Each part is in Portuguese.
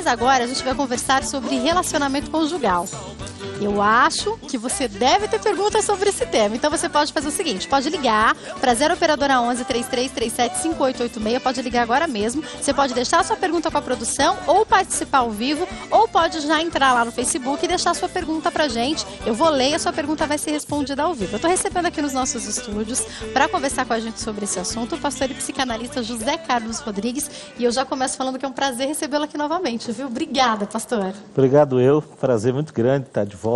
agora a gente vai conversar sobre relacionamento conjugal. Eu acho que você deve ter perguntas sobre esse tema. Então você pode fazer o seguinte, pode ligar para 0 operadora 11 3337 5886, pode ligar agora mesmo. Você pode deixar a sua pergunta com a produção ou participar ao vivo, ou pode já entrar lá no Facebook e deixar a sua pergunta pra gente. Eu vou ler e a sua pergunta vai ser respondida ao vivo. Eu tô recebendo aqui nos nossos estúdios para conversar com a gente sobre esse assunto o pastor e psicanalista José Carlos Rodrigues, e eu já começo falando que é um prazer recebê-lo aqui novamente, viu? Obrigada, pastor. Obrigado prazer muito grande estar de volta.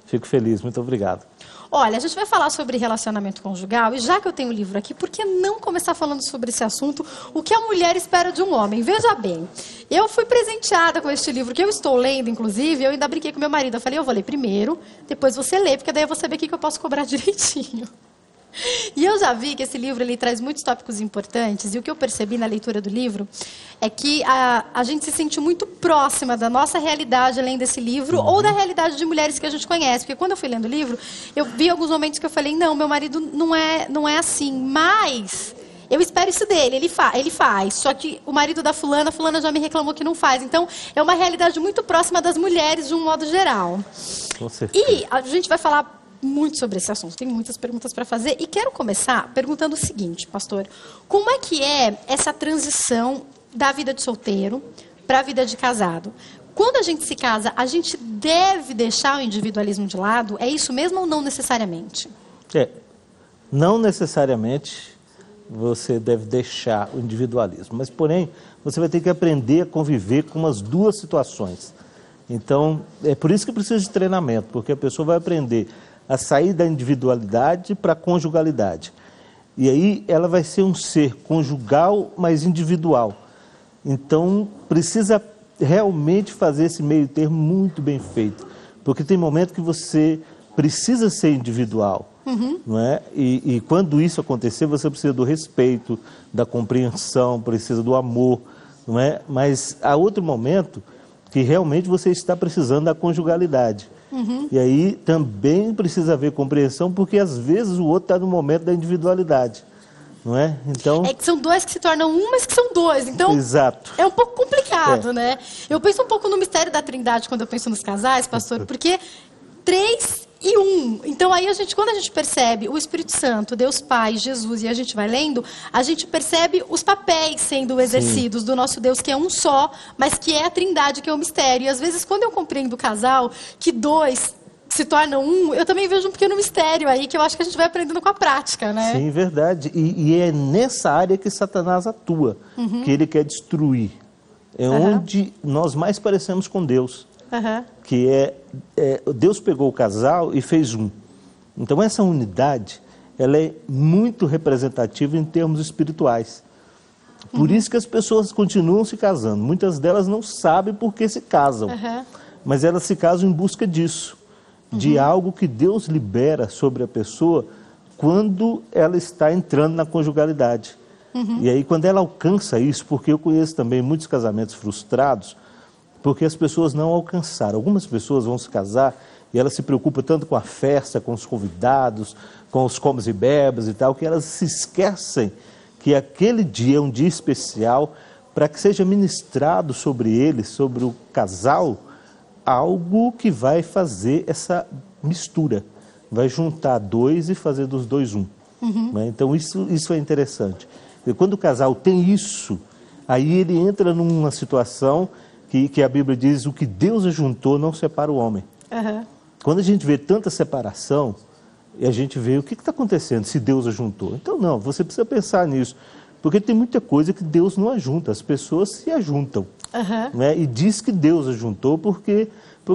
Fico feliz, muito obrigado. Olha, a gente vai falar sobre relacionamento conjugal, e já que eu tenho o livro aqui, por que não começar falando sobre esse assunto, o que a mulher espera de um homem? Veja bem, eu fui presenteada com este livro, que eu estou lendo, inclusive, eu ainda brinquei com meu marido, eu falei, eu vou ler primeiro, depois você lê, porque daí eu vou saber o que eu posso cobrar direitinho. E eu já vi que esse livro ele traz muitos tópicos importantes, e o que eu percebi na leitura do livro é que a gente se sente muito próxima da nossa realidade lendo esse livro, ou da realidade de mulheres que a gente conhece. Porque quando eu fui lendo o livro, eu vi alguns momentos que eu falei, não, meu marido não é assim, mas eu espero isso dele, ele faz. Só que o marido da fulana, a fulana já me reclamou que não faz. Então, é uma realidade muito próxima das mulheres de um modo geral. Com certeza. E a gente vai falar muito sobre esse assunto, tem muitas perguntas para fazer, e quero começar perguntando o seguinte, pastor, como é que é essa transição da vida de solteiro para a vida de casado? Quando a gente se casa, a gente deve deixar o individualismo de lado? É isso mesmo ou não necessariamente? Não necessariamente você deve deixar o individualismo, mas porém você vai ter que aprender a conviver com as duas situações. Então, é por isso que precisa de treinamento, porque a pessoa vai aprender a sair da individualidade para a conjugalidade. E aí ela vai ser um ser conjugal, mas individual. Então, precisa realmente fazer esse meio termo muito bem feito. Porque tem momento que você precisa ser individual. Não é? E quando isso acontecer, você precisa do respeito, da compreensão, precisa do amor. Não é? Mas há outro momento que realmente você está precisando da conjugalidade. E aí também precisa haver compreensão, porque às vezes o outro está no momento da individualidade, não é? Então, é que são dois que se tornam um, mas que são dois, então exato. É um pouco complicado, né? Eu penso um pouco no mistério da Trindade quando eu penso nos casais, pastor, porque 3 e 1. Então aí quando a gente percebe o Espírito Santo, Deus Pai, Jesus, e a gente vai lendo, a gente percebe os papéis sendo exercidos do nosso Deus, que é um só, mas que é a Trindade, que é o mistério. E às vezes quando eu compreendo o casal, que 2 se tornam um, eu também vejo um pequeno mistério aí, que eu acho que a gente vai aprendendo com a prática, né? Sim, verdade. E é nessa área que Satanás atua, que ele quer destruir. É onde nós mais parecemos com Deus. Que Deus pegou o casal e fez um. Então essa unidade, ela é muito representativa em termos espirituais. Por isso que as pessoas continuam se casando. Muitas delas não sabem por que se casam, mas elas se casam em busca disso, de algo que Deus libera sobre a pessoa quando ela está entrando na conjugalidade. E aí quando ela alcança isso, porque eu conheço também muitos casamentos frustrados, porque as pessoas não alcançaram. Algumas pessoas vão se casar e elas se preocupam tanto com a festa, com os convidados, com os comes e bebes e tal, que elas se esquecem que aquele dia é um dia especial para que seja ministrado sobre eles, sobre o casal, algo que vai fazer essa mistura. Vai juntar 2 e fazer dos 2 um. Então isso é interessante. E quando o casal tem isso, aí ele entra numa situação que a Bíblia diz, o que Deus ajuntou não separa o homem. Quando a gente vê tanta separação, e a gente vê o que está acontecendo se Deus ajuntou. Então não, você precisa pensar nisso, porque tem muita coisa que Deus não ajunta, as pessoas se ajuntam. Né? E diz que Deus ajuntou porque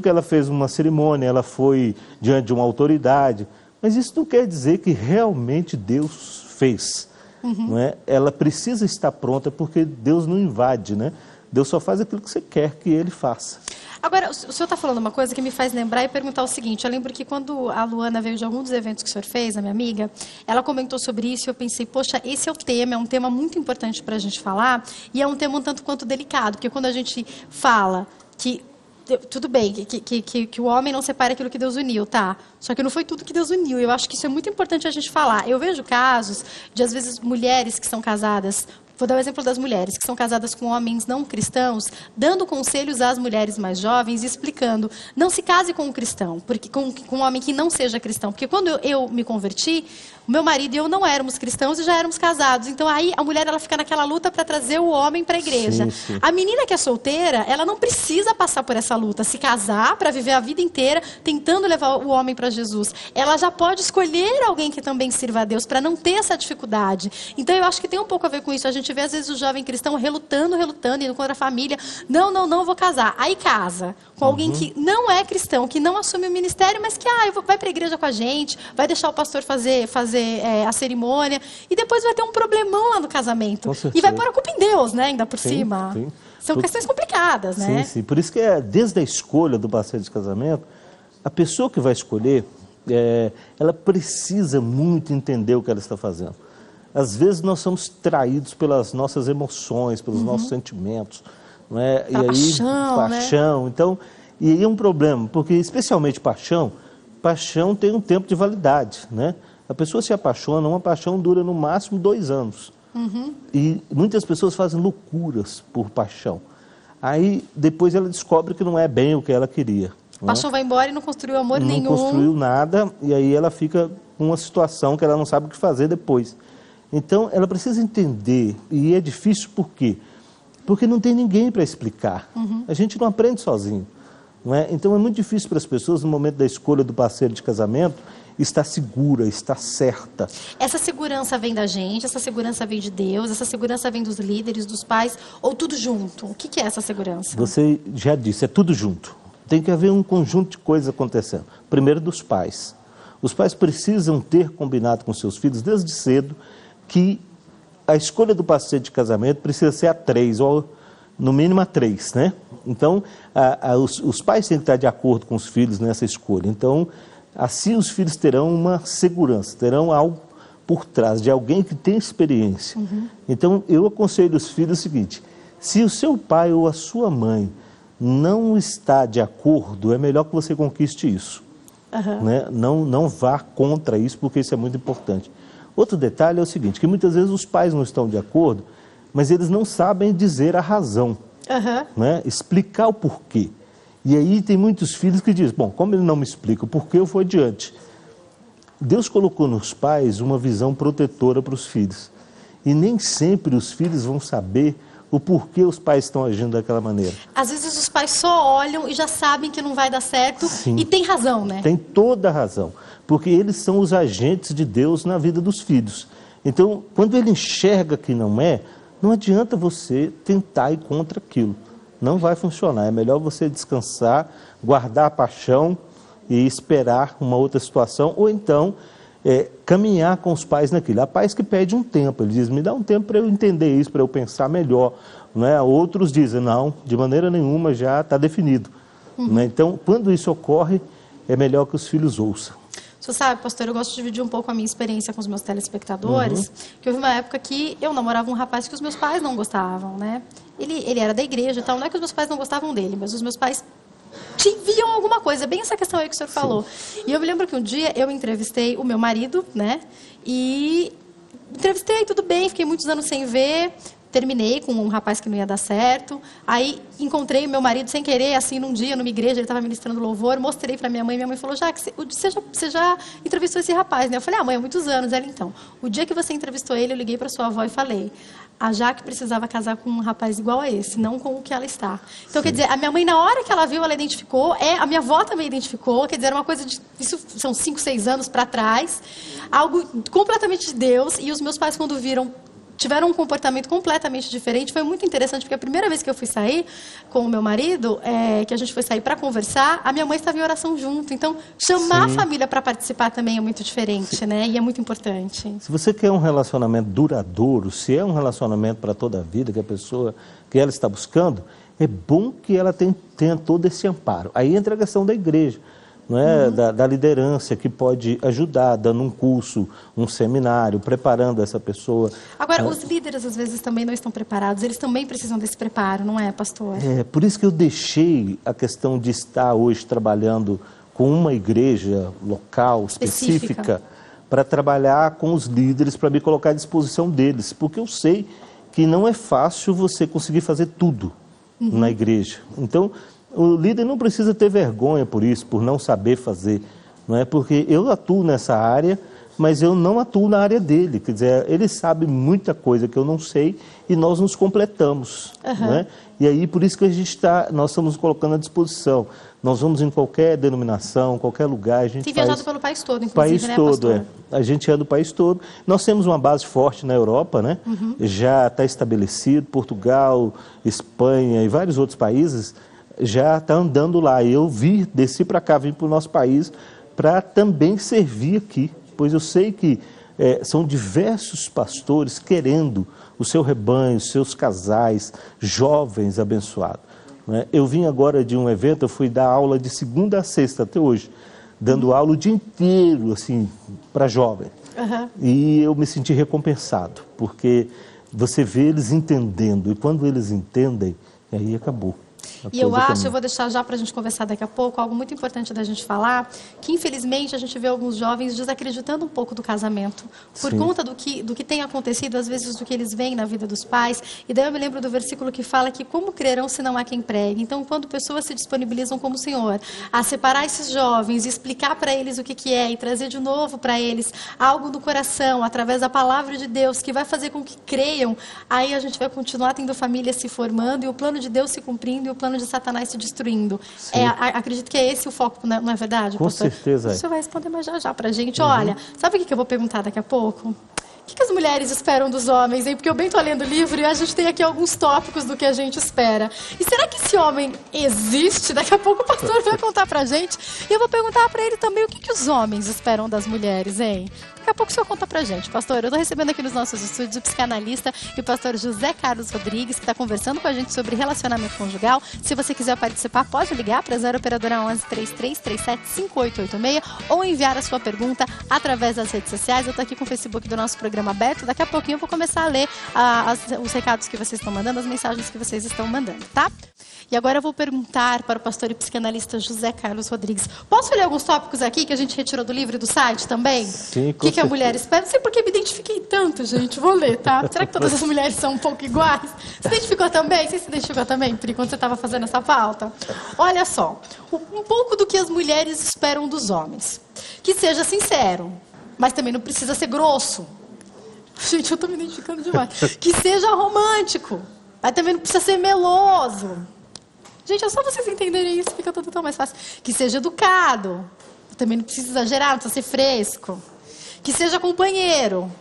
ela fez uma cerimônia, ela foi diante de uma autoridade, mas isso não quer dizer que realmente Deus fez. Não é? Ela precisa estar pronta porque Deus não invade, né? Deus só faz aquilo que você quer que Ele faça. Agora, o senhor está falando uma coisa que me faz lembrar e perguntar o seguinte. Eu lembro que quando a Luana veio de algum dos eventos que o senhor fez, a minha amiga, ela comentou sobre isso e eu pensei, poxa, esse é o tema, é um tema muito importante para a gente falar e é um tema um tanto quanto delicado, porque quando a gente fala que tudo bem, que o homem não separa aquilo que Deus uniu, tá? Só que não foi tudo que Deus uniu. Eu acho que isso é muito importante a gente falar. Eu vejo casos de, às vezes, mulheres que são casadas vou dar o exemplo das mulheres que são casadas com homens não cristãos, dando conselhos às mulheres mais jovens e explicando, não se case com um cristão, porque com um homem que não seja cristão. Porque quando eu me converti, o meu marido e eu não éramos cristãos e já éramos casados. Então aí a mulher ela fica naquela luta para trazer o homem para a igreja. Sim. A menina que é solteira, ela não precisa passar por essa luta, se casar para viver a vida inteira tentando levar o homem para Jesus. Ela já pode escolher alguém que também sirva a Deus para não ter essa dificuldade. Então eu acho que tem um pouco a ver com isso. A gente vê às vezes o jovem cristão relutando, indo contra a família. Não vou casar. Aí casa com alguém que não é cristão, que não assume o ministério, mas que vai para a igreja com a gente, vai deixar o pastor fazer a cerimônia, e depois vai ter um problemão lá no casamento. E vai pôr a culpa em Deus, né? Ainda por cima. Sim. São questões complicadas, né? Sim. Por isso que desde a escolha do parceiro de casamento, a pessoa que vai escolher, ela precisa muito entender o que ela está fazendo. Às vezes nós somos traídos pelas nossas emoções, pelos nossos sentimentos, não é? E aí, paixão, né? Então, e aí é um problema, porque especialmente paixão tem um tempo de validade, né? A pessoa se apaixona, uma paixão dura no máximo 2 anos. E muitas pessoas fazem loucuras por paixão. Aí depois ela descobre que não é bem o que ela queria. A paixão vai embora e não construiu amor nenhum. Não construiu nada, e aí ela fica com uma situação que ela não sabe o que fazer depois. Então ela precisa entender, e é difícil por quê? Porque não tem ninguém para explicar. A gente não aprende sozinho. Não é? Então é muito difícil para as pessoas, no momento da escolha do parceiro de casamento, estar segura, estar certa. Essa segurança vem da gente, essa segurança vem de Deus, essa segurança vem dos líderes, dos pais, ou tudo junto? O que é essa segurança? Você já disse, é tudo junto. Tem que haver um conjunto de coisas acontecendo. Primeiro dos pais. Os pais precisam ter combinado com seus filhos desde cedo que a escolha do parceiro de casamento precisa ser a 3, ou no mínimo a 3, né? Então, os pais têm que estar de acordo com os filhos nessa escolha. Então, assim os filhos terão uma segurança, terão algo por trás de alguém que tem experiência. Então, eu aconselho os filhos o seguinte: se o seu pai ou a sua mãe não está de acordo, é melhor que você conquiste isso. Né? Não vá contra isso, porque isso é muito importante. Outro detalhe é o seguinte, que muitas vezes os pais não estão de acordo, mas eles não sabem dizer a razão, né? Explicar o porquê. E aí tem muitos filhos que dizem, bom, como ele não me explica o porquê, eu vou adiante. Deus colocou nos pais uma visão protetora para os filhos. E nem sempre os filhos vão saber o porquê os pais estão agindo daquela maneira. Às vezes os pais só olham e já sabem que não vai dar certo. Sim. E tem razão, né? Tem toda a razão, porque eles são os agentes de Deus na vida dos filhos. Então, quando ele enxerga que não adianta você tentar ir contra aquilo. Não vai funcionar, é melhor você descansar, guardar a paixão e esperar uma outra situação, ou então caminhar com os pais naquilo. Há pais que pedem um tempo, ele diz, me dá um tempo para eu entender isso, para eu pensar melhor. Né? Outros dizem, não, de maneira nenhuma, já está definido. Né? Então, quando isso ocorre, é melhor que os filhos ouçam. Você sabe, pastor, eu gosto de dividir um pouco a minha experiência com os meus telespectadores, que houve uma época que eu namorava um rapaz que os meus pais não gostavam, né? Ele era da igreja e tal, não é que os meus pais não gostavam dele, mas os meus pais viam alguma coisa, bem essa questão aí que o senhor falou. E eu me lembro que um dia eu entrevistei o meu marido, né? E entrevistei, tudo bem, fiquei muitos anos sem ver, terminei com um rapaz que não ia dar certo. Aí encontrei o meu marido sem querer, assim, num dia, numa igreja, ele estava ministrando louvor, mostrei para minha mãe falou, você já entrevistou esse rapaz, né? Eu falei, mãe, há muitos anos. Ela, então, o dia que você entrevistou ele, eu liguei para sua avó e falei, a Jaque precisava casar com um rapaz igual a esse, não com o que ela está. Então, quer dizer, a minha mãe, na hora que ela viu, ela identificou, a minha avó também identificou, quer dizer, era uma coisa de, isso são 5, 6 anos para trás, algo completamente de Deus, e os meus pais, quando viram, tiveram um comportamento completamente diferente. Foi muito interessante, porque a primeira vez que eu fui sair com o meu marido, que a gente foi sair para conversar, a minha mãe estava em oração junto. Então, chamar a família para participar também é muito diferente, né? E é muito importante. Se você quer um relacionamento duradouro, se é um relacionamento para toda a vida, que a pessoa, que ela está buscando, é bom que ela tenha todo esse amparo. Aí entra a questão da igreja. Não é? Da liderança, que pode ajudar, dando um curso, um seminário, preparando essa pessoa. Agora, os líderes às vezes também não estão preparados, eles também precisam desse preparo, não é, pastor? Por isso que eu deixei a questão de estar hoje trabalhando com uma igreja local, específica, para trabalhar com os líderes, para me colocar à disposição deles, porque eu sei que não é fácil você conseguir fazer tudo na igreja. Então, o líder não precisa ter vergonha por isso, por não saber fazer, não é? Porque eu atuo nessa área, mas eu não atuo na área dele. Quer dizer, ele sabe muita coisa que eu não sei e nós nos completamos, não é? E aí, por isso que nós estamos colocando à disposição. Nós vamos em qualquer denominação, qualquer lugar. A gente tem viajado pelo país todo, inclusive, país né, todo, pastor? A gente anda o país todo. Nós temos uma base forte na Europa, né? Já está estabelecido. Portugal, Espanha e vários outros países já está andando lá. Eu desci para cá, vim para o nosso país para também servir aqui. Pois eu sei que são diversos pastores querendo o seu rebanho, os seus casais, jovens abençoados. Né? Eu vim agora de um evento, eu fui dar aula de segunda a sexta até hoje, dando aula o dia inteiro, assim, para jovem. E eu me senti recompensado, porque você vê eles entendendo, e quando eles entendem, aí acabou. E eu vou deixar já para a gente conversar daqui a pouco, algo muito importante da gente falar, que infelizmente a gente vê alguns jovens desacreditando um pouco do casamento, por conta do que tem acontecido, às vezes do que eles veem na vida dos pais. E daí eu me lembro do versículo que fala que como crerão se não há quem pregue? Então, quando pessoas se disponibilizam como o Senhor a separar esses jovens, explicar para eles o que é e trazer de novo para eles algo do coração, através da palavra de Deus, que vai fazer com que creiam, aí a gente vai continuar tendo famílias se formando e o plano de Deus se cumprindo e o plano de Satanás se destruindo. Acredito que é esse o foco, não é verdade, pastor? Com certeza. O senhor vai responder mais já pra gente. Olha, sabe o que eu vou perguntar daqui a pouco? O que as mulheres esperam dos homens, hein? Porque eu bem estou lendo o livro e a gente tem aqui alguns tópicos do que a gente espera. E será que esse homem existe? Daqui a pouco o pastor vai contar pra gente. E eu vou perguntar pra ele também o que os homens esperam das mulheres, hein? Daqui a pouco o senhor conta pra gente, pastor. Eu estou recebendo aqui nos nossos estúdios o psicanalista e o pastor José Carlos Rodrigues, que está conversando com a gente sobre relacionamento conjugal. Se você quiser participar, pode ligar para 0 operadora 11 3337 5886 ou enviar a sua pergunta através das redes sociais. Eu estou aqui com o Facebook do nosso programa aberto. Daqui a pouquinho eu vou começar a ler os recados que vocês estão mandando, as mensagens que vocês estão mandando, tá? E agora eu vou perguntar para o pastor e psicanalista José Carlos Rodrigues. Posso ler alguns tópicos aqui que a gente retirou do livro e do site também? Sim, O que a mulher espera? Não sei porque me identifiquei tanto, gente. Vou ler, tá? Será que todas as mulheres são um pouco iguais? Você se identificou também? Você se identificou também, Pri, quando você estava fazendo essa pauta? Olha só, um pouco do que as mulheres esperam dos homens. Que seja sincero, mas também não precisa ser grosso. Gente, eu estou me identificando demais. Que seja romântico, mas também não precisa ser meloso. Gente, é só vocês entenderem isso, fica tudo tão mais fácil. Que seja educado, também não precisa exagerar, não precisa ser fresco. Que seja companheiro,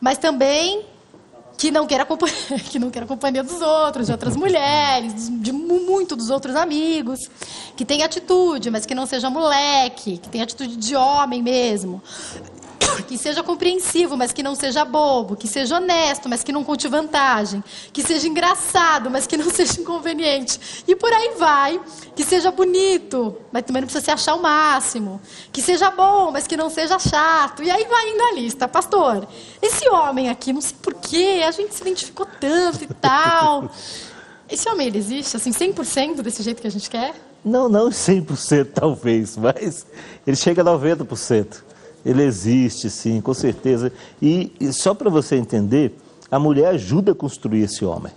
mas também que não queira a companhia dos outros, de outras mulheres, de muito dos outros amigos. Que tenha atitude, mas que não seja moleque, que tenha atitude de homem mesmo. Que seja compreensivo, mas que não seja bobo. Que seja honesto, mas que não conte vantagem. Que seja engraçado, mas que não seja inconveniente. E por aí vai. Que seja bonito, mas também não precisa se achar o máximo. Que seja bom, mas que não seja chato. E aí vai indo a lista. Pastor, esse homem aqui, não sei porquê, a gente se identificou tanto e tal. Esse homem, ele existe, assim, 100% desse jeito que a gente quer? Não 100% talvez, mas ele chega a 90%. Ele existe, sim, com certeza. E só para você entender, a mulher ajuda a construir esse homem.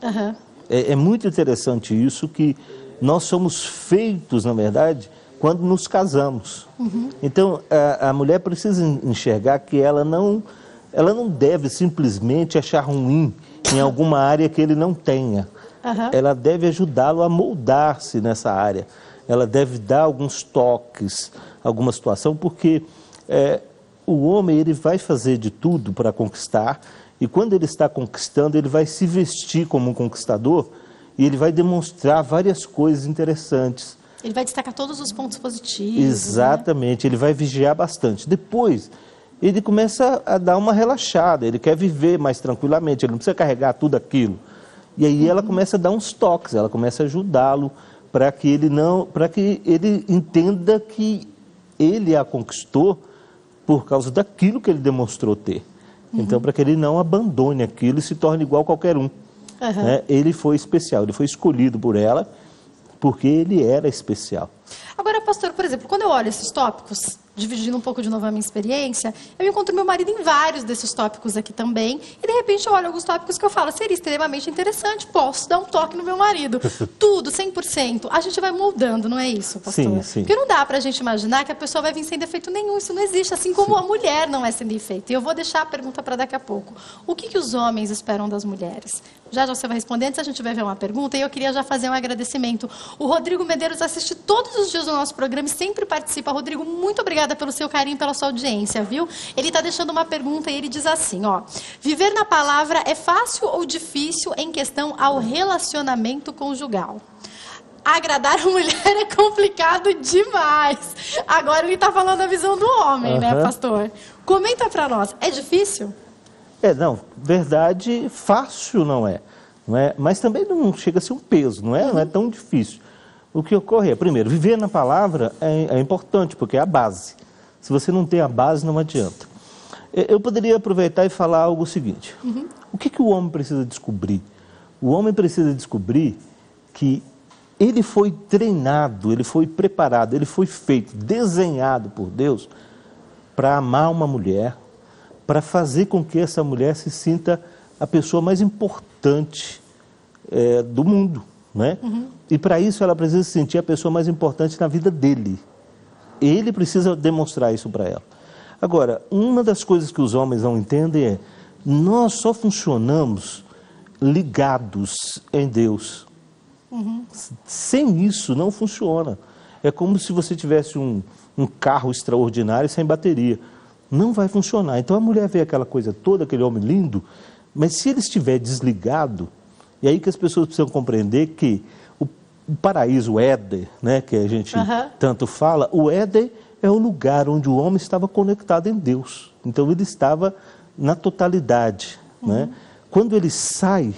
É muito interessante isso, que nós somos feitos, na verdade, quando nos casamos. Então, a mulher precisa enxergar que ela não deve simplesmente achar ruim em alguma área que ele não tenha. Ela deve ajudá-lo a moldar-se nessa área. Ela deve dar alguns toques, alguma situação, porque o homem, ele vai fazer de tudo para conquistar, e quando ele está conquistando, ele vai se vestir como um conquistador, e ele vai demonstrar várias coisas interessantes. Ele vai destacar todos os pontos positivos. Exatamente, né? Ele vai vigiar bastante. Depois, ele começa a dar uma relaxada, ele quer viver mais tranquilamente, ele não precisa carregar tudo aquilo. E aí ela começa a dar uns toques, ela começa a ajudá-lo para que ele entenda que ele a conquistou por causa daquilo que ele demonstrou ter. Então, para que ele não abandone aquilo e se torne igual a qualquer um. Né? Ele foi especial, ele foi escolhido por ela, porque ele era especial. Agora, pastor, por exemplo, quando eu olho esses tópicos dividindo um pouco de novo a minha experiência, eu encontro meu marido em vários desses tópicos aqui também, e de repente eu olho alguns tópicos que eu falo, seria extremamente interessante, posso dar um toque no meu marido. Tudo, 100%. A gente vai moldando, não é isso, pastor? Sim, sim. Porque não dá pra gente imaginar que a pessoa vai vir sem defeito nenhum, isso não existe, assim como a mulher não é sem defeito. E eu vou deixar a pergunta para daqui a pouco. O que os homens esperam das mulheres? Já você vai responder, antes a gente vai ver uma pergunta, e eu queria já fazer um agradecimento. O Rodrigo Medeiros assiste todos os dias o nosso programa e sempre participa. Rodrigo, muito obrigada pelo seu carinho, pela sua audiência, viu? Ele está deixando uma pergunta e ele diz assim, ó, viver na palavra é fácil ou difícil em questão ao relacionamento conjugal? Agradar a mulher é complicado demais. Agora ele está falando a visão do homem, né, pastor? Comenta para nós, é difícil? Não, verdade, fácil não é, mas também não chega a ser um peso, não é tão difícil. O que ocorre é, primeiro, viver na palavra é importante, porque é a base. Se você não tem a base, não adianta. Eu poderia aproveitar e falar algo seguinte. O que o homem precisa descobrir? O homem precisa descobrir que ele foi treinado, ele foi preparado, ele foi feito, desenhado por Deus para amar uma mulher, para fazer com que essa mulher se sinta a pessoa mais importante do mundo, né? E para isso ela precisa se sentir a pessoa mais importante na vida dele. Ele precisa demonstrar isso para ela. Agora, uma das coisas que os homens não entendem é, nós só funcionamos ligados em Deus. Sem isso não funciona. É como se você tivesse um carro extraordinário sem bateria. Não vai funcionar. Então a mulher vê aquela coisa toda, aquele homem lindo, mas se ele estiver desligado, e aí que as pessoas precisam compreender que o paraíso, o Éden, né, que a gente tanto fala, o Éden é o lugar onde o homem estava conectado em Deus. Então ele estava na totalidade, né? Quando ele sai,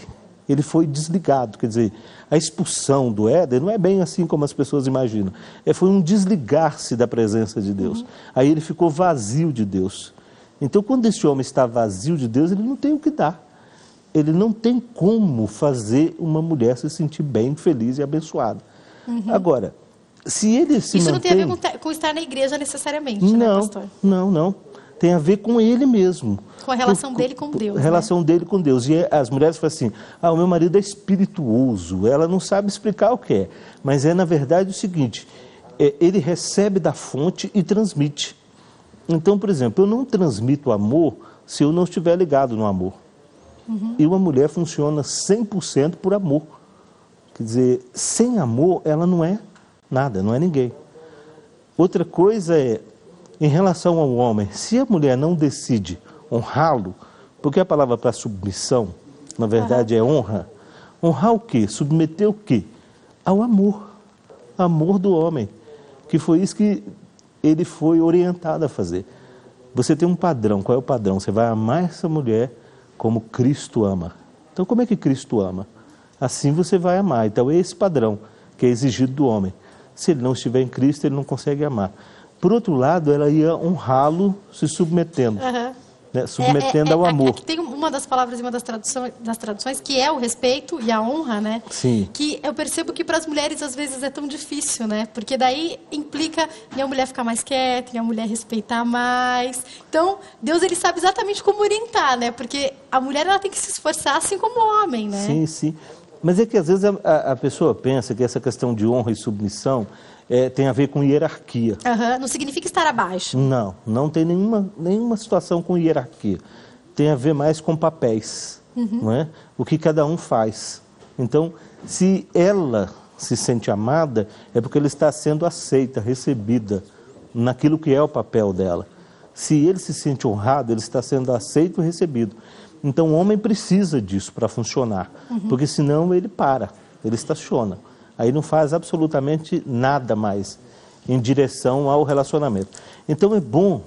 ele foi desligado, quer dizer, a expulsão do Éden não é bem assim como as pessoas imaginam. Foi um desligar-se da presença de Deus. Aí ele ficou vazio de Deus. Então, quando esse homem está vazio de Deus, ele não tem o que dar. Ele não tem como fazer uma mulher se sentir bem, feliz e abençoada. Agora, se ele se Isso mantém... não tem a ver com estar na igreja necessariamente, né, pastor? Não. Tem a ver com ele mesmo. Com a relação dele com Deus. A relação dele com Deus. E as mulheres falam assim, o meu marido é espirituoso, ela não sabe explicar o que é. Mas na verdade o seguinte, ele recebe da fonte e transmite. Então, por exemplo, eu não transmito amor se eu não estiver ligado no amor. E uma mulher funciona 100% por amor. Quer dizer, sem amor ela não é nada, não é ninguém. Outra coisa é, em relação ao homem, se a mulher não decide honrá-lo, porque a palavra para submissão, na verdade, é honra. Honrar o quê? Submeter o quê? Ao amor. Amor do homem. Que foi isso que ele foi orientado a fazer. Você tem um padrão. Qual é o padrão? Você vai amar essa mulher como Cristo ama. Então, como é que Cristo ama? Assim você vai amar. Então, é esse padrão que é exigido do homem. Se ele não estiver em Cristo, ele não consegue amar. Por outro lado, ela ia honrá-lo se submetendo. Né? Submetendo ao amor. Tem uma das palavras e uma das traduções que é o respeito e a honra, né? Sim. Que eu percebo que para as mulheres às vezes é tão difícil, né? Porque daí implica em a mulher ficar mais quieta, em a mulher respeitar mais. Então, Deus ele sabe exatamente como orientar, né? Porque a mulher ela tem que se esforçar assim como o homem, né? Sim, sim. Mas é que às vezes a pessoa pensa que essa questão de honra e submissão tem a ver com hierarquia. Não significa estar abaixo. Não tem nenhuma situação com hierarquia. Tem a ver mais com papéis, não é? O que cada um faz. Então, se ela se sente amada, é porque ela está sendo aceita, recebida naquilo que é o papel dela. Se ele se sente honrado, ele está sendo aceito e recebido. Então, o homem precisa disso para funcionar, porque senão ele para, ele estaciona. Aí não faz absolutamente nada mais em direção ao relacionamento. Então é bom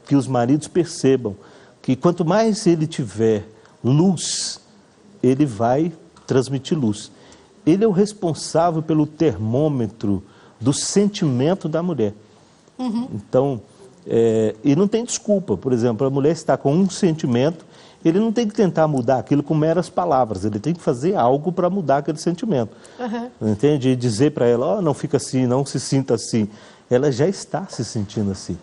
que os maridos percebam que quanto mais ele tiver luz, ele vai transmitir luz. Ele é o responsável pelo termômetro do sentimento da mulher. Então, e não tem desculpa. Por exemplo, a mulher está com um sentimento, ele não tem que tentar mudar aquilo com meras palavras, ele tem que fazer algo para mudar aquele sentimento. Entende? E dizer para ela, não fica assim, não se sinta assim. Ela já está se sentindo assim.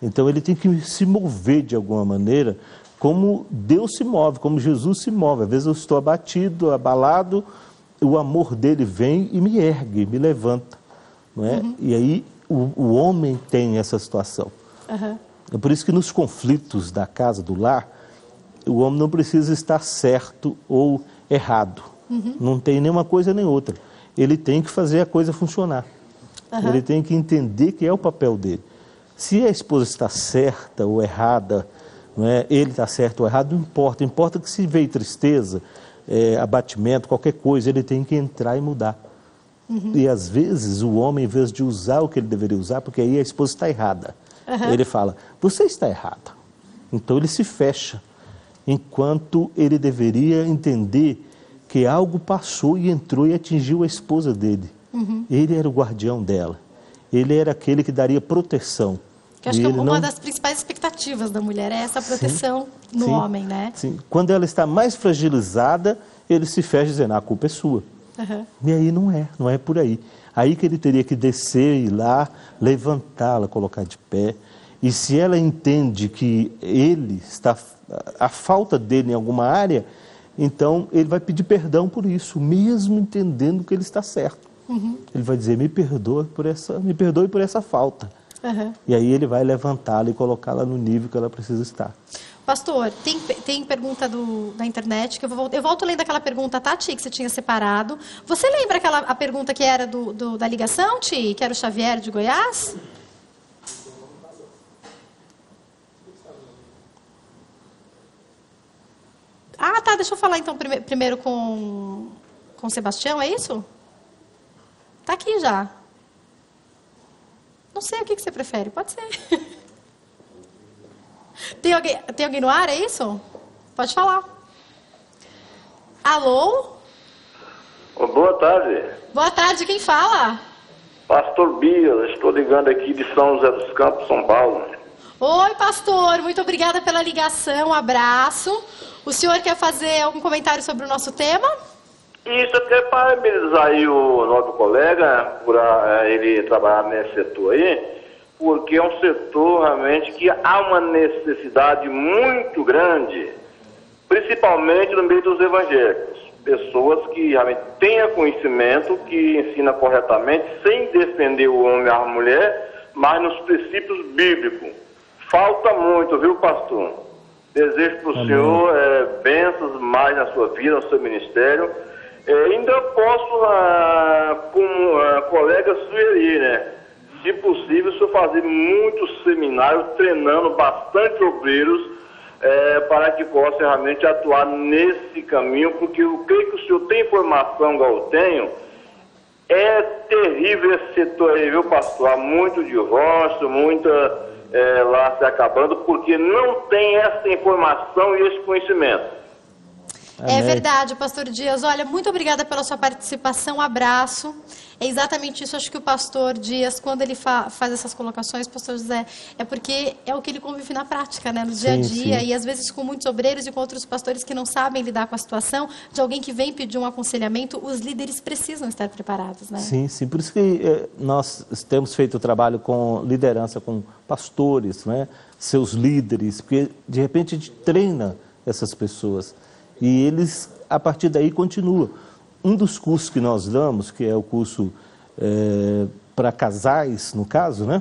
Então ele tem que se mover de alguma maneira, como Deus se move, como Jesus se move. Às vezes eu estou abatido, abalado, o amor dele vem e me ergue, me levanta. Não é? E aí o homem tem essa situação. É por isso que nos conflitos da casa, do lar, o homem não precisa estar certo ou errado. Não tem nenhuma coisa nem outra. Ele tem que fazer a coisa funcionar. Ele tem que entender que é o papel dele. Se a esposa está certa ou errada, não é? Ele está certo ou errado, não importa. Importa que se veio tristeza, abatimento, qualquer coisa, ele tem que entrar e mudar. E às vezes o homem, em vez de usar o que ele deveria usar, porque aí a esposa está errada, ele fala, você está errada. Então ele se fecha, enquanto ele deveria entender que algo passou e entrou e atingiu a esposa dele. Ele era o guardião dela, ele era aquele que daria proteção. Que acho que é uma das principais expectativas da mulher, é essa proteção no homem, né? Sim. Quando ela está mais fragilizada, ele se fecha dizendo, a culpa é sua. E aí não é por aí. Aí que ele teria que descer, ir lá, levantá-la, colocar de pé. E se ela entende que ele está, a falta dele em alguma área, então ele vai pedir perdão por isso, mesmo entendendo que ele está certo. Ele vai dizer, me perdoe por essa falta. E aí ele vai levantá-la e colocá-la no nível que ela precisa estar. Pastor, tem pergunta da internet, que eu volto lendo aquela pergunta, tá, Ti, que você tinha separado. Você lembra a pergunta que era da ligação, Ti, que era o Xavier de Goiás? Ah, tá, deixa eu falar então primeiro com o Sebastião, é isso? Tá aqui já. Não sei o que você prefere, pode ser. Tem alguém no ar, é isso? Pode falar. Alô? Boa tarde. Boa tarde, quem fala? Pastor Bias, estou ligando aqui de São José dos Campos, São Paulo. Oi, pastor, muito obrigada pela ligação, um abraço. O senhor quer fazer algum comentário sobre o nosso tema? Isso, até parabenizar aí o nosso colega por ele trabalhar nesse setor aí, porque é um setor realmente que há uma necessidade muito grande, principalmente no meio dos evangélicos. Pessoas que realmente tenham conhecimento, que ensina corretamente, sem defender o homem e a mulher, mas nos princípios bíblicos. Falta muito, viu, pastor? Desejo para o senhor bênçãos mais na sua vida, no seu ministério. Ainda posso, como colega, sugerir, né? Se possível, o senhor fazer muitos seminários, treinando bastante obreiros, para que possa realmente atuar nesse caminho, porque eu creio que o senhor tem informação, igual eu tenho. É terrível esse setor aí, viu, pastor? Há muito divórcio, muita lá se acabando, porque não tem essa informação e esse conhecimento. É verdade, pastor Dias. Olha, muito obrigada pela sua participação, um abraço. É exatamente isso, acho que o pastor Dias, quando ele faz essas colocações, pastor José, é porque é o que ele convive na prática, né, no dia a dia, e às vezes com muitos obreiros e com outros pastores que não sabem lidar com a situação, de alguém que vem pedir um aconselhamento, os líderes precisam estar preparados, né? Sim, por isso que nós temos feito o trabalho com liderança, com pastores, né, seus líderes, porque de repente a gente treina essas pessoas. E eles, a partir daí, continuam. Um dos cursos que nós damos, que é o curso para casais, no caso, né?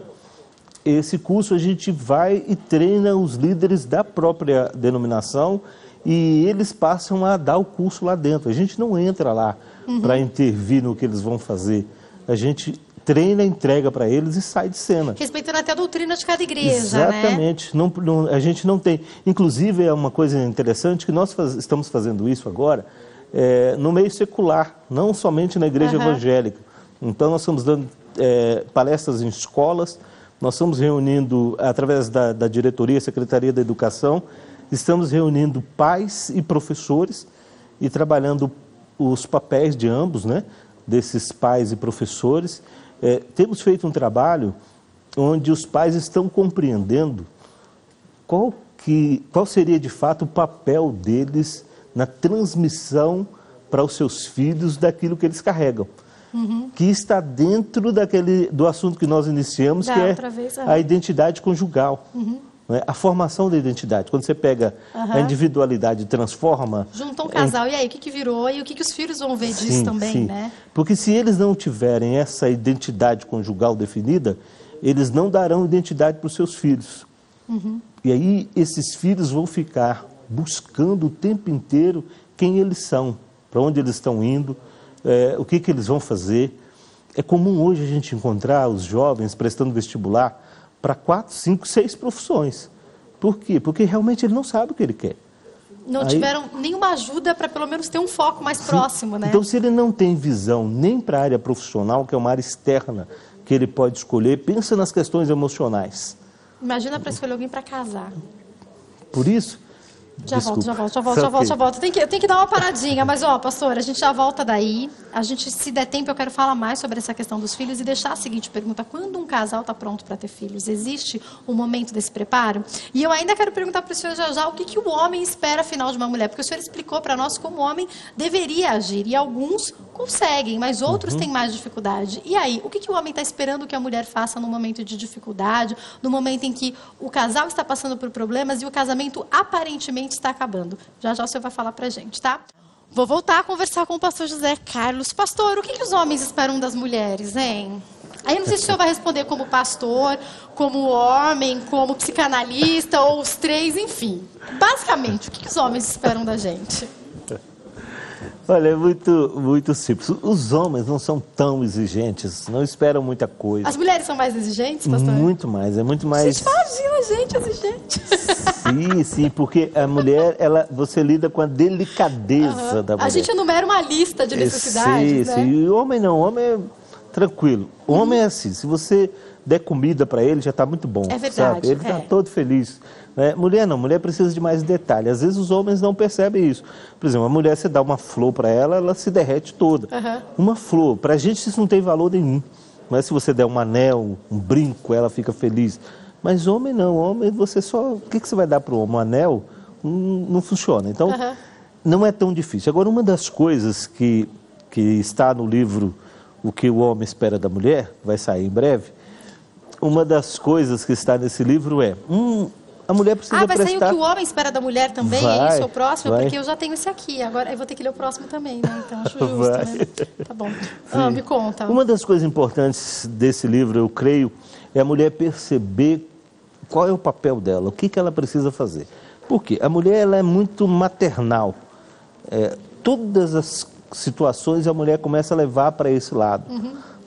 Esse curso a gente vai e treina os líderes da própria denominação e eles passam a dar o curso lá dentro. A gente não entra lá para intervir no que eles vão fazer. A gente treina, entrega para eles e sai de cena. Respeitando até a doutrina de cada igreja, exatamente, né? A gente não tem. Inclusive, é uma coisa interessante que nós estamos fazendo isso agora no meio secular, não somente na igreja evangélica. Então, nós estamos dando palestras em escolas, nós estamos reunindo, através da diretoria, Secretaria da Educação, estamos reunindo pais e professores e trabalhando os papéis de ambos, né? Desses pais e professores. Temos feito um trabalho onde os pais estão compreendendo qual seria de fato o papel deles na transmissão para os seus filhos daquilo que eles carregam. que está dentro do assunto que nós iniciamos, que é a identidade conjugal. Né? A formação da identidade. Quando você pega a individualidade e transforma... Junta um casal, e aí, o que virou? E o que os filhos vão ver disso também, né? Porque se eles não tiverem essa identidade conjugal definida, eles não darão identidade para os seus filhos. E aí, esses filhos vão ficar buscando o tempo inteiro quem eles são, para onde eles estão indo, o que eles vão fazer. É comum hoje a gente encontrar os jovens prestando vestibular para 4, 5, 6 profissões. Por quê? Porque realmente ele não sabe o que ele quer. Não tiveram nenhuma ajuda para pelo menos ter um foco mais próximo, né? Então, se ele não tem visão nem para a área profissional, que é uma área externa que ele pode escolher, pensa nas questões emocionais. Imagina para escolher alguém para casar. Por isso... Já volto. Eu tenho que dar uma paradinha, mas, pastor, a gente já volta daí. A gente, se der tempo, eu quero falar mais sobre essa questão dos filhos e deixar a seguinte pergunta: quando um casal está pronto para ter filhos, existe um momento desse preparo? E eu ainda quero perguntar para o senhor já o que o homem espera, afinal, de uma mulher, porque o senhor explicou para nós como o homem deveria agir, e alguns conseguem, mas outros têm mais dificuldade. E aí, o que o homem está esperando que a mulher faça no momento de dificuldade, no momento em que o casal está passando por problemas e o casamento aparentemente está acabando? Já o senhor vai falar pra gente, tá? Vou voltar a conversar com o pastor José Carlos. Pastor, o que os homens esperam das mulheres, hein? Aí eu não sei se o senhor vai responder como pastor, como homem, como psicanalista, ou os três, enfim. Basicamente, o que os homens esperam da gente? Olha, é muito simples. Os homens não são tão exigentes, não esperam muita coisa. As mulheres são mais exigentes, pastor? Muito mais, é muito mais... Gente, imagina a gente exigente. Sim, porque a mulher, você lida com a delicadeza da mulher. A gente enumera uma lista de necessidades, né? Sim. E o homem não, o homem é tranquilo. O homem é assim, se você der comida para ele, já está muito bom. É verdade. Sabe? Ele está todo feliz. Né? Mulher não, mulher precisa de mais detalhe. Às vezes os homens não percebem isso. Por exemplo, a mulher, você dá uma flor para ela, ela se derrete toda. Uma flor, para a gente isso não tem valor nenhum. Mas se você der um anel, um brinco, ela fica feliz. Mas homem não, homem você só... O que você vai dar para o homem? Um anel? Não funciona. Então, não é tão difícil. Agora, uma das coisas que está no livro O que o Homem Espera da Mulher, vai sair em breve, uma das coisas que está nesse livro é... a mulher precisa vai sair O que o Homem Espera da Mulher também? É isso, o próximo? Vai. Porque eu já tenho esse aqui, agora eu vou ter que ler o próximo também, né? Então, acho justo, né? Tá bom. Me conta. Uma das coisas importantes desse livro, eu creio, é a mulher perceber qual é o papel dela, o que ela precisa fazer. Por quê? A mulher, ela é muito maternal. Todas as situações a mulher começa a levar para esse lado.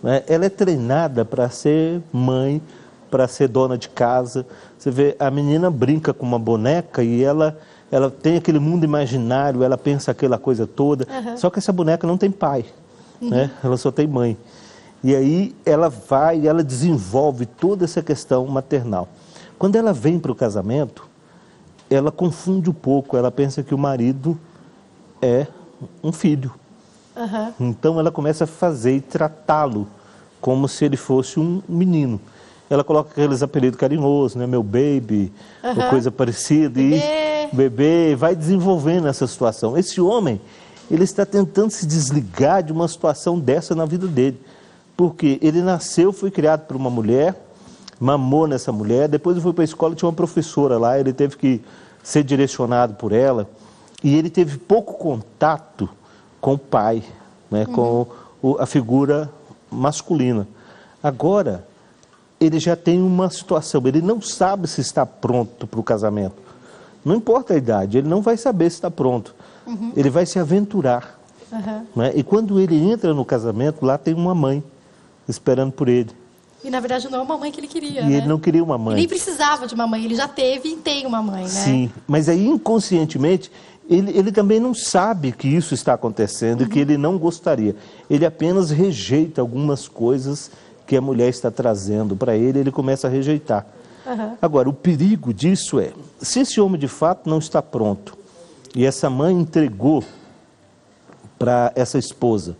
Né? Ela é treinada para ser mãe, para ser dona de casa. Você vê, a menina brinca com uma boneca e ela tem aquele mundo imaginário, ela pensa aquela coisa toda, só que essa boneca não tem pai, né? Ela só tem mãe. E aí ela desenvolve toda essa questão maternal. Quando ela vem para o casamento, ela confunde um pouco, ela pensa que o marido é um filho. Então ela começa a fazer e tratá-lo como se ele fosse um menino. Ela coloca aqueles apelidos carinhosos, né? Meu baby, ou coisa parecida. Bebê, vai desenvolvendo essa situação. Esse homem, ele está tentando se desligar de uma situação dessa na vida dele. Porque ele nasceu, foi criado por uma mulher, mamou nessa mulher, depois ele foi para a escola, tinha uma professora lá, ele teve que ser direcionado por ela. E ele teve pouco contato com o pai, né? Com a figura masculina. Agora... ele já tem uma situação, ele não sabe se está pronto para o casamento. Não importa a idade, ele não vai saber se está pronto. Ele vai se aventurar. Né? E quando ele entra no casamento, lá tem uma mãe esperando por ele. E na verdade não é uma mãe que ele queria, E ele não queria uma mãe. Ele nem precisava de uma mãe, ele já teve e tem uma mãe, né? Sim, mas aí inconscientemente, ele também não sabe que isso está acontecendo e que ele não gostaria. Ele apenas rejeita algumas coisas que a mulher está trazendo para ele começa a rejeitar. Agora, o perigo disso é, se esse homem de fato não está pronto, e essa mãe entregou para essa esposa,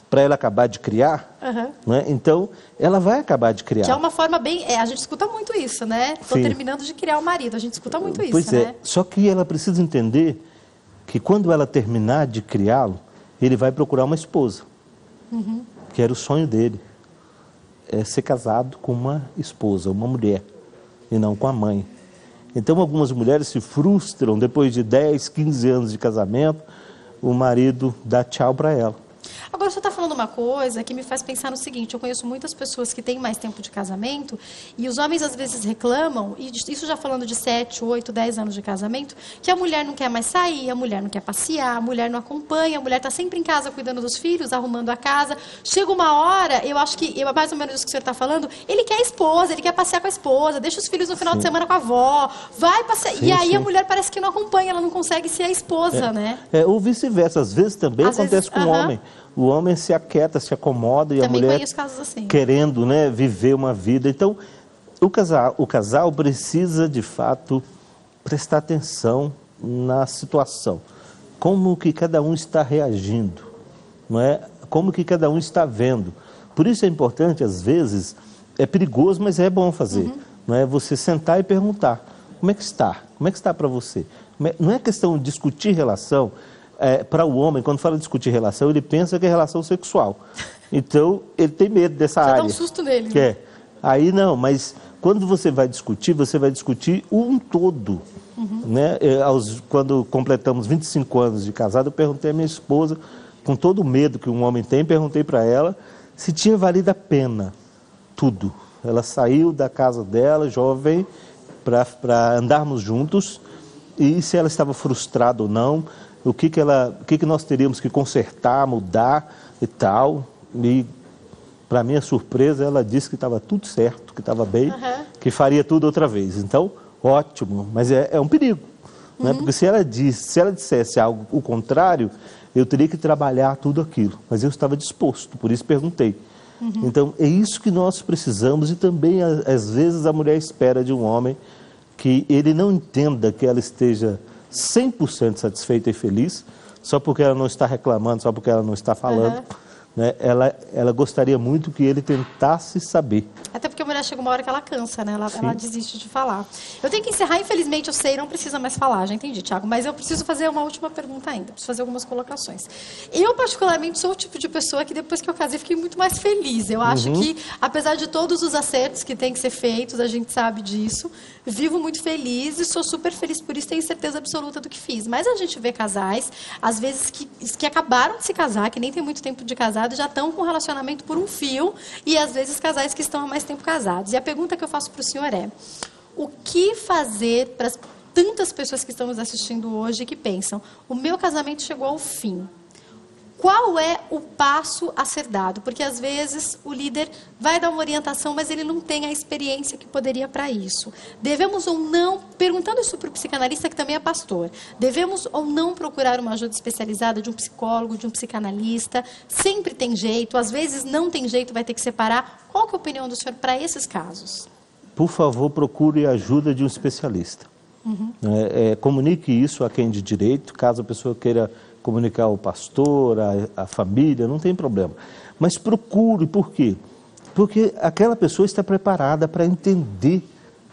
para ela acabar de criar, né? Então, ela vai acabar de criar. Que é uma forma bem... a gente escuta muito isso, né? Estou terminando de criar o marido, a gente escuta muito isso, pois né? Só que ela precisa entender que quando ela terminar de criá-lo, ele vai procurar uma esposa. que era o sonho dele, ser casado com uma esposa, uma mulher, e não com a mãe. Então algumas mulheres se frustram, depois de 10, 15 anos de casamento, o marido dá tchau para ela. Agora, você está falando uma coisa que me faz pensar no seguinte: eu conheço muitas pessoas que têm mais tempo de casamento e os homens às vezes reclamam, e isso já falando de 7, 8, 10 anos de casamento, que a mulher não quer mais sair, a mulher não quer passear, a mulher não acompanha, a mulher está sempre em casa cuidando dos filhos, arrumando a casa. Chega uma hora, eu acho que, mais ou menos isso que o senhor está falando, ele quer a esposa, ele quer passear com a esposa, deixa os filhos no final de semana com a avó, vai passear. E aí a mulher parece que não acompanha, ela não consegue ser a esposa, né? Ou vice-versa, às vezes também acontece com o homem. O homem se aquieta, se acomoda e também a mulher conheço casos assim, querendo, né, viver uma vida. Então, o casal precisa, de fato, prestar atenção na situação. Como que cada um está reagindo, não é? Como que cada um está vendo. Por isso é importante, às vezes, é perigoso, mas é bom fazer. Não é? Você sentar e perguntar, como é que está? Como é que está para você? Não é questão de discutir relação. Para o homem, quando fala de discutir relação, ele pensa que é relação sexual. Então, ele tem medo dessa área. Dá um susto nele. Né? Aí não, mas quando você vai discutir um todo. Né? Quando completamos 25 anos de casado, eu perguntei à minha esposa, com todo o medo que um homem tem, perguntei para ela se tinha valido a pena tudo. Ela saiu da casa dela, jovem, para andarmos juntos, e se ela estava frustrada ou não, o que nós teríamos que consertar, mudar e tal. E, para minha surpresa, ela disse que estava tudo certo, que estava bem, que faria tudo outra vez. Então, ótimo, mas é um perigo. Né? Porque se ela dissesse algo o contrário, eu teria que trabalhar tudo aquilo. Mas eu estava disposto, por isso perguntei. Então, é isso que nós precisamos, e também, às vezes, a mulher espera de um homem que ele não entenda que ela esteja 100% satisfeita e feliz, só porque ela não está reclamando, só porque ela não está falando. Né? Ela gostaria muito que ele tentasse saber. Até porque a mulher chega uma hora que ela cansa, né? Ela desiste de falar. Eu tenho que encerrar, infelizmente, eu sei, não precisa mais falar, já entendi, Tiago, mas eu preciso fazer uma última pergunta ainda, preciso fazer algumas colocações. Eu, particularmente, sou o tipo de pessoa que depois que eu casei, fiquei muito mais feliz. Eu acho que, apesar de todos os acertos que têm que ser feitos, a gente sabe disso, vivo muito feliz e sou super feliz por isso, tenho certeza absoluta do que fiz. Mas a gente vê casais, às vezes, que acabaram de se casar, que nem tem muito tempo de casado, já estão com um relacionamento por um fio, e às vezes casais que estão há mais tempo casados. E a pergunta que eu faço para o senhor é: o que fazer para as tantas pessoas que estão nos assistindo hoje que pensam, o meu casamento chegou ao fim? Qual é o passo a ser dado? Porque às vezes o líder vai dar uma orientação, mas ele não tem a experiência que poderia para isso. Devemos ou não, perguntando isso para o psicanalista que também é pastor, devemos ou não procurar uma ajuda especializada de um psicólogo, de um psicanalista? Sempre tem jeito, às vezes não tem jeito, vai ter que separar. Qual que é a opinião do senhor para esses casos? Por favor, procure a ajuda de um especialista. Comunique isso a quem de direito, caso a pessoa queira comunicar ao pastor, à família, não tem problema. Mas procure, por quê? Porque aquela pessoa está preparada para entender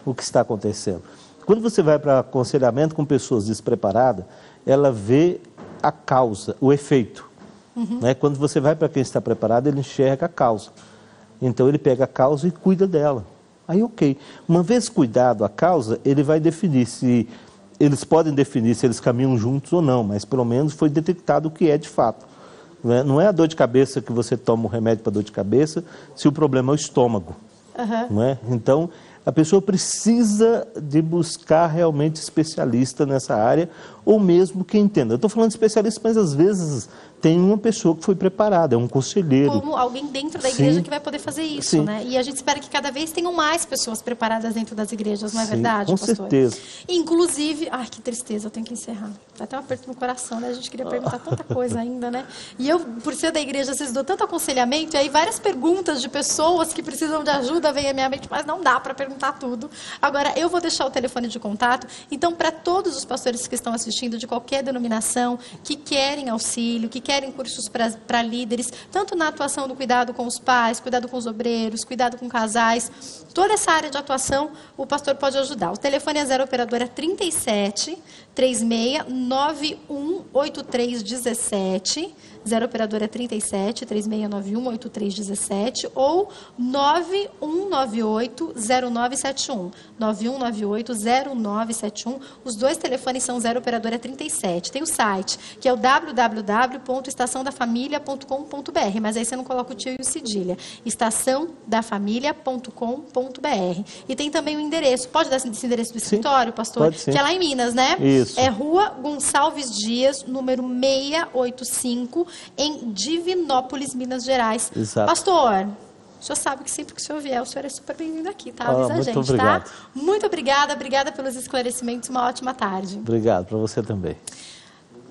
o que está acontecendo. Quando você vai para aconselhamento com pessoas despreparadas, ela vê a causa, o efeito. Né? Quando você vai para quem está preparado, ele enxerga a causa. Então ele pega a causa e cuida dela. Aí ok. Uma vez cuidado a causa, ele vai definir se... Eles podem definir se eles caminham juntos ou não, mas pelo menos foi detectado o que é de fato. Não é a dor de cabeça que você toma um remédio para dor de cabeça, se o problema é o estômago. Não é? Então, a pessoa precisa de buscar realmente especialista nessa área, ou mesmo quem entenda. Eu estou falando de especialista, mas às vezes tem uma pessoa que foi preparada, é um conselheiro. Como alguém dentro da igreja que vai poder fazer isso, né? E a gente espera que cada vez tenham mais pessoas preparadas dentro das igrejas, não é verdade, pastor? Com certeza. Inclusive, ai, que tristeza, eu tenho que encerrar. Dá até um aperto no coração, né? A gente queria perguntar tanta coisa ainda, né? E eu, por ser da igreja, às vezes dou tanto aconselhamento, e aí várias perguntas de pessoas que precisam de ajuda vêm à minha mente, mas não dá para perguntar tudo. Agora, eu vou deixar o telefone de contato, então, para todos os pastores que estão assistindo, de qualquer denominação, que querem auxílio, que querem cursos para líderes, tanto na atuação do cuidado com os pais, cuidado com os obreiros, cuidado com casais, toda essa área de atuação, o pastor pode ajudar. O telefone é 0 operadora 37 36918317, 0 operadora 37, 36918317 ou 91980971, 91980971. Os dois telefones são 0 operadora 37. Tem o site, que é o www.estaçãodafamilia.com.br, mas aí você não coloca o tio e o cedilha. estaçãodafamilia.com.br. E tem também o endereço. Pode dar esse endereço do escritório, pastor? Pode sim. Que é lá em Minas, né? Isso. É Rua Gonçalves Dias, número 685, em Divinópolis, Minas Gerais. Exato. Pastor, o senhor sabe que sempre que o senhor vier, o senhor é super bem-vindo aqui, tá? Avisa a gente, obrigado. tá? Muito obrigada pelos esclarecimentos. Uma ótima tarde. Obrigado, para você também.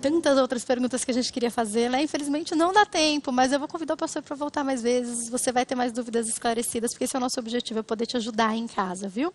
Tantas outras perguntas que a gente queria fazer, né? Infelizmente não dá tempo, mas eu vou convidar o pastor para voltar mais vezes. Você vai ter mais dúvidas esclarecidas, porque esse é o nosso objetivo, é poder te ajudar aí em casa, viu?